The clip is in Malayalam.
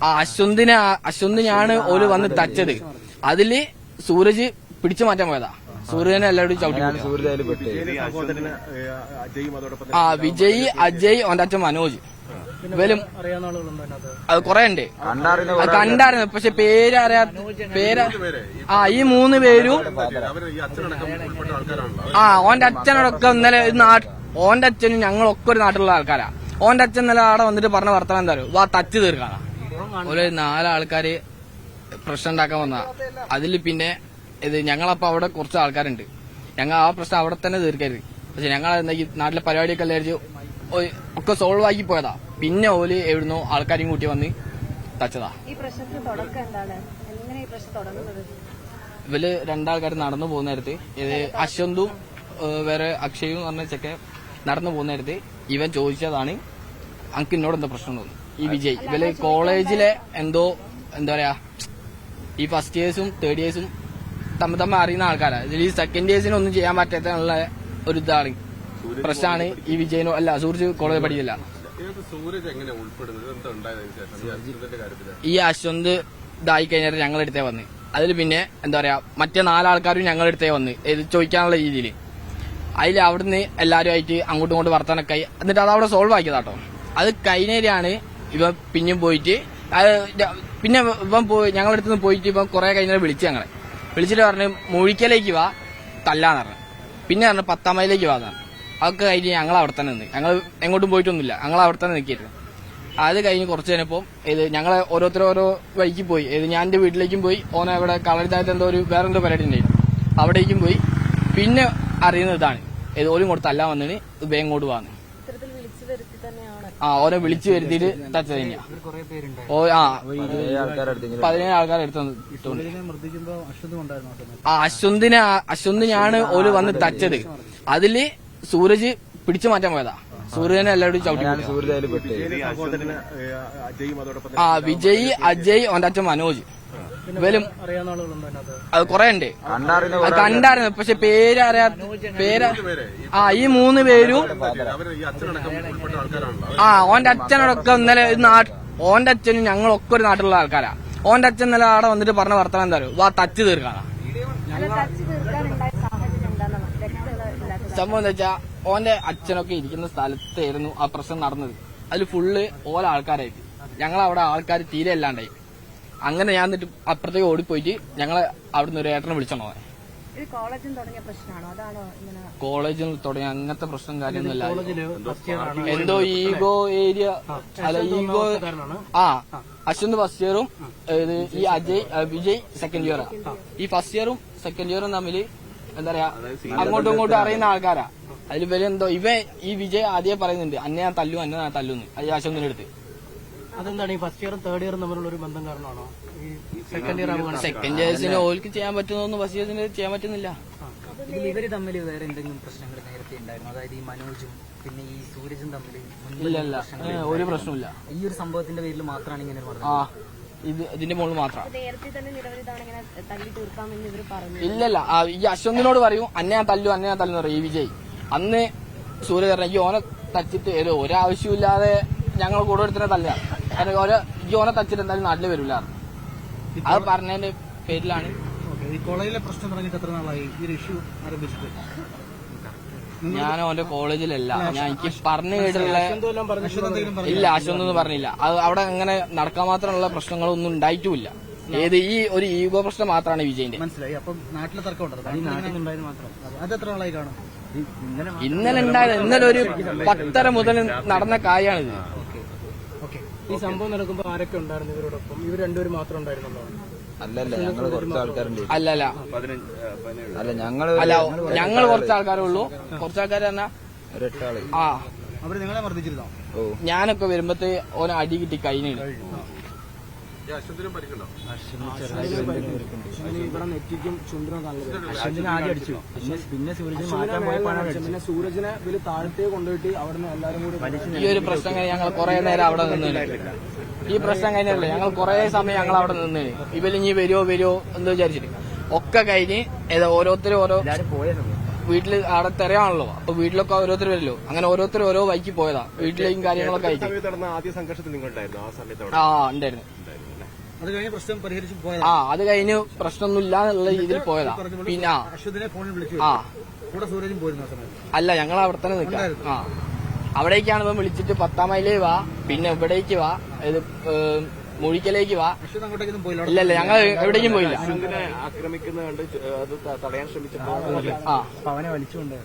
ആ അശ്വന്തിനാണ് ഓല് വന്ന് തച്ചത്. അതില് സൂരജ് പിടിച്ചു മാറ്റാൻ പോയതാ. സൂര്യനെ എല്ലാവരും ചവിട്ടി. വിജയ്, അജയ്, അവന്റെ അച്ഛൻ മനോജ്, ഇവരും അത് കൊറേ ഉണ്ട്. കണ്ടായിരുന്നു, പക്ഷെ ഈ 3 പേരും ഓന്റെ അച്ഛനോടൊക്കെ ഇന്നലെ ഓന്റെ അച്ഛനും ഞങ്ങളൊക്കെ ഒരു നാട്ടിലുള്ള ആൾക്കാരാ. ഓന്റെ അച്ഛൻ ഇന്നലെ അവിടെ വന്നിട്ട് പറഞ്ഞ വർത്തമാനം എന്താ വാ തച്ച് തീർക്കാനാ. ഒരു 4 ആൾക്കാര് പ്രശ്നം ഉണ്ടാക്കാൻ വന്നതാ. അതിൽ പിന്നെ ഞങ്ങളപ്പോ അവിടെ കുറച്ച് ആൾക്കാരുണ്ട്. ഞങ്ങൾ ആ പ്രശ്നം അവിടെ തന്നെ തീർക്കരുത്. പക്ഷെ ഞങ്ങൾ നാട്ടിലെ പരിപാടിയൊക്കെ എല്ലാവരും ഒക്കെ സോൾവ് ആക്കി പോയതാ. പിന്നെ ഓല് എവിടുന്നോ ആൾക്കാരെയും കൂട്ടി വന്ന് തച്ചതാ. ഇവര് 2 ആൾക്കാർ നടന്നു പോകുന്ന നേരത്ത് അശ്വന്തും വേറെ അക്ഷയും പറഞ്ഞ ചെക്ക നടന്നു പോകുന്ന നേരത്ത് ഇവൻ ചോദിച്ചതാണ് അനക്ക് എന്നോട് എന്താ പ്രശ്നം തോന്നുന്നു. ഈ വിജയ് ഇവര് കോളേജിലെ എന്താ പറയാ, ഈ ഫസ്റ്റ് ഇയേഴ്സും തേർഡ് ഇയേഴ്സും തമ്മിൽ അറിയുന്ന ആൾക്കാരാ. ഇതിൽ ഈ സെക്കൻഡ് ഇയേഴ്സിന് ഒന്നും ചെയ്യാൻ പറ്റാത്തുള്ള ഒരു ഇതാണ് പ്രശ്നമാണ് ഈ വിജയനോ. അല്ല, സൂരജ് കോളേജ് പഠിക്കില്ല. ഈ അശ്വന്ത് ഇതായി കഴിഞ്ഞാൽ ഞങ്ങളെടുത്തേ വന്ന്. അതിൽ പിന്നെ എന്താ പറയാ, മറ്റേ 4 ആൾക്കാരും ഞങ്ങളെടുത്തേ വന്ന് ചോദിക്കാനുള്ള രീതിയിൽ. അതിൽ അവിടുന്ന് എല്ലാവരും ആയിട്ട് അങ്ങോട്ടും ഇങ്ങോട്ടും വർത്താനൊക്കെ ആയി. എന്നിട്ട് അത് അവിടെ സോൾവ് ആക്കിയതാട്ടോ. അത് കഴിഞ്ഞേരാണ് ഇവൻ പിന്നെയും പോയിട്ട് പിന്നെ ഇവൻ ഞങ്ങളടുത്ത് നിന്ന് പോയിട്ട് ഇവൻ കുറെ കഴിഞ്ഞാൽ ഞങ്ങളെ വിളിച്ചിട്ട് പറഞ്ഞ് മുഴിക്കലേക്ക് വാ തല്ലാന്ന് പറഞ്ഞു. പിന്നെ പറഞ്ഞു 10-ാം മൈലിലേക്ക് വാ. അതൊക്കെ കഴിഞ്ഞ് ഞങ്ങൾ അവിടെ തന്നെ നിന്ന്. ഞങ്ങൾ എങ്ങോട്ടും പോയിട്ടൊന്നുമില്ല, ഞങ്ങൾ അവിടെ തന്നെ നിൽക്കിയിരുന്നു. അത് കഴിഞ്ഞ് കുറച്ച് കഴിഞ്ഞപ്പോൾ ഞങ്ങളെ ഓരോ വഴിക്ക് പോയി. ഞാൻ എന്റെ വീട്ടിലേക്കും പോയി, ഓനെ അവിടെ കളരിത്താഴത്ത് വേറെ എന്തോ പരിപാടി ഉണ്ടായിരുന്നു, അവിടേക്കും പോയി. പിന്നെ അറിയുന്നത് ഇതാണ് ഓലും കൊടുത്ത് തല്ലാൻ വന്നിട്ട് ഇവ എങ്ങോട്ട് വന്നു. ഓനെ വിളിച്ചു വരുത്തിയിട്ട് തച്ച കഴിഞ്ഞ 17 ആൾക്കാരെ എടുത്തു. അശ്വന്തിനാണ് ഓല് വന്ന് തച്ചത്. അതില് സൂരജ് പിടിച്ചു മാറ്റാൻ പോയതാ. സൂര്യനെ എല്ലാവരും ചവിട്ടി. വിജയ്, അജയ്, അവന്റെ അച്ഛൻ മനോജ്, ഇവരും അത് കൊറേ ഉണ്ട്. കണ്ടായിരുന്നു, പക്ഷെ ഈ 3 പേരും ഓന്റെ അച്ഛനോടൊക്കെ ഇന്നലെ ഓന്റെ അച്ഛനും ഞങ്ങളൊക്കെ ഒരു നാട്ടിലുള്ള ആൾക്കാരാ. ഓന്റെ അച്ഛൻ ഇന്നലെ അവിടെ വന്നിട്ട് പറഞ്ഞ വർത്തമാനം എന്താ വാ തച്ച് തീർക്കാനാ. സംഭവം എന്താ വെച്ചാ, ഓന്റെ അച്ഛനൊക്കെ ഇരിക്കുന്ന സ്ഥലത്തായിരുന്നു ആ പ്രശ്നം നടന്നത്. അതിൽ ഫുള്ള് ഓല ആൾക്കാരായിട്ട് ഞങ്ങളവിടെ ആൾക്കാർ തീരെ അല്ലാണ്ടായി. അങ്ങനെ ഞാൻ എന്നിട്ട് അപ്പുറത്തേക്ക് ഓടിപ്പോയിട്ട് ഞങ്ങളെ അവിടുന്ന് ഒരു ഏട്ടനെ വിളിച്ചോണോ. കോളേജിൽ തുടങ്ങിയ അങ്ങനത്തെ പ്രശ്നം കാര്യമൊന്നുമില്ല. എന്തോ ഈഗോ ഏരിയ അല്ല, ഈഗോ അശ്വന്ത് ഫസ്റ്റ് ഇയറും ഈ വിജയ് സെക്കൻഡ് ഇയറാ. ഈ ഫസ്റ്റ് ഇയറും സെക്കൻഡ് ഇയറും തമ്മിൽ എന്താ പറയാ, അങ്ങോട്ടും ഇങ്ങോട്ടും അറിയുന്ന ആൾക്കാരാ. അതിൽ ഇവരെന്തോ ഈ വിജയ് ആദ്യം പറയുന്നുണ്ട് അന്നെ ഞാൻ തല്ലുന്ന് അത് അശ്വന്തിന്റെ അടുത്ത്. അതെന്താണ് ഈ ഫസ്റ്റ് ഇയറും തേർഡ് ഇയറും തമ്മിലുള്ള ഒരു ബന്ധം കാരണമാണോ? സെക്കൻഡ് ഇയേഴ്സിന് ഓൾക്ക് ചെയ്യാൻ പറ്റുന്നൊന്നും ഫസ്റ്റ് ഇയേഴ്സിന് ചെയ്യാൻ പറ്റുന്നില്ല. ഇവര് തമ്മിൽ വേറെ എന്തെങ്കിലും പ്രശ്നങ്ങൾ നേരത്തെ ഉണ്ടായിരുന്നു? അതായത് ഈ മനോജും പിന്നെ ഈ സൂരജും തമ്മിൽ ഇല്ല, ഒരു പ്രശ്നമില്ല. ഈ ഒരു സംഭവത്തിന്റെ പേരിൽ മാത്രമാണ് ഇങ്ങനെ ഇതിന്റെ മുകളിൽ മാത്രം. ഇല്ലല്ല, ഈ അശ്വന്തിനോട് പറയും അന്നെ ഞാൻ തല്ലു പറയും ഈ വിജയ്. അന്ന് സൂര്യ പറഞ്ഞ ഈ ഓനെ തച്ചിട്ട് ഒരാവശ്യമില്ലാതെ ഞങ്ങൾ കൂടെ എടുത്തിനെ തല്ല. കാരണം ഈ ഓനെ തച്ചിട്ട് എന്തായാലും നാട്ടിൽ വരില്ല. അത് പറഞ്ഞതിന്റെ പേരിലാണ്. കോളേജിലെ പ്രശ്നം തുടങ്ങിയിട്ട് എത്ര നാളായി ഈ ഇഷ്യൂ ആരംഭിച്ചിട്ട്? ഞാൻ ഓന്റെ കോളേജിലല്ല, ഞാൻ എനിക്ക് പറഞ്ഞു കേട്ടിട്ടുള്ള ഇല്ല, അശ്വന്തൊന്നും പറഞ്ഞില്ല. അത് അവിടെ അങ്ങനെ നടക്കാൻ മാത്രമുള്ള പ്രശ്നങ്ങളൊന്നും ഉണ്ടായിട്ടുമില്ല. ഈ ഒരു ഈഗോ പ്രശ്നം മാത്രമാണ് വിജയിന്റെ. മനസ്സിലായി. അപ്പം നാട്ടിലെ തർക്കം ഇന്നലെ ഉണ്ടായത്. ഇന്നലെ ഒരു 10:30 മുതൽ നടന്ന കാര്യമാണിത്. ഈ സംഭവം നടക്കുമ്പോൾ ആരൊക്കെ ഉണ്ടായിരുന്നു ഇവരോടൊപ്പം? ഇവർ രണ്ടുപേരും മാത്രം ഉണ്ടായിരുന്നല്ലോ? അല്ലല്ല, ഞങ്ങൾ കുറച്ച് ആൾക്കാരുണ്ട്. ഞങ്ങൾ കുറച്ച് ആൾക്കാരേ ഉള്ളൂ. കുറച്ച് ആൾക്കാർ പറഞ്ഞാ അവര് നിങ്ങളെ മർദ്ദിച്ചിരുന്നോ? ഞാനൊക്കെ വരുമ്പത്തെ ഓരോ അടി കിട്ടി കഴിഞ്ഞു. ഇവിടെ നെറ്റിക്കും ചുണ്ടിനും അശ്വന്തിനെ ആദ്യം അടിച്ചു. പിന്നെ സൂരജിനെ ഇതിൽ താഴത്തേക്ക് കൊണ്ടുപോയിട്ട് അവിടെ നിന്ന് എല്ലാവരും കൂടി ഈ ഒരു പ്രശ്നം കഴിഞ്ഞ് ഞങ്ങൾ കുറെ നേരം അവിടെ നിന്ന്. ഈ പ്രശ്നം കഴിഞ്ഞല്ലേ ഞങ്ങൾ കുറെ സമയം ഞങ്ങൾ അവിടെ നിന്ന്. ഇവരിഞ്ഞി വരുമോ എന്ന് വിചാരിച്ചിട്ട് ഒക്കെ കഴിഞ്ഞ് ഓരോരുത്തരും ഓരോ വീട്ടിൽ അവിടെ തെരയാണല്ലോ. അപ്പൊ വീട്ടിലൊക്കെ ഓരോരുത്തർ വരല്ലോ. അങ്ങനെ ഓരോരുത്തർ ഓരോ വൈക്ക് പോയതാ വീട്ടിലേക്കും കാര്യങ്ങളൊക്കെ ആയിട്ട്. ആദ്യ സംഘർഷത്തിൽ നിങ്ങൾ ഉണ്ടായിരുന്നു? ഉണ്ടായിരുന്നു. അത് കഴിഞ്ഞ് പ്രശ്നം പരിഹരിച്ച് പോയതാ. അത് കഴിഞ്ഞ് പ്രശ്നമൊന്നുമില്ല എന്നുള്ള രീതിയിൽ പോയതാ. പിന്നെ അശ്വതിനെ ഫോണിൽ വിളിച്ചു. കൂടെ സൂരജും പോയിരുന്നു ആ സമയത്ത്. അല്ല, ഞങ്ങൾ അവിടെ തന്നെ നിൽക്കാം. അവിടേക്കാണ് ഇവൻ വിളിച്ചിട്ട് 10 മൈലേ വാ, പിന്നെ ഇവിടേക്ക് വാ, ഇത് മുഴിക്കലേക്ക് വാ. അശ്വത് അങ്ങോട്ടേക്കൊന്നും പോയില്ല. ഇല്ല ഞങ്ങൾ എവിടേക്കും പോയില്ല. ആക്രമിക്കുന്നത് കണ്ട് അത് തടയാൻ ശ്രമിച്ചപ്പോൾ അവനെ വലിച്ചുകൊണ്ടേ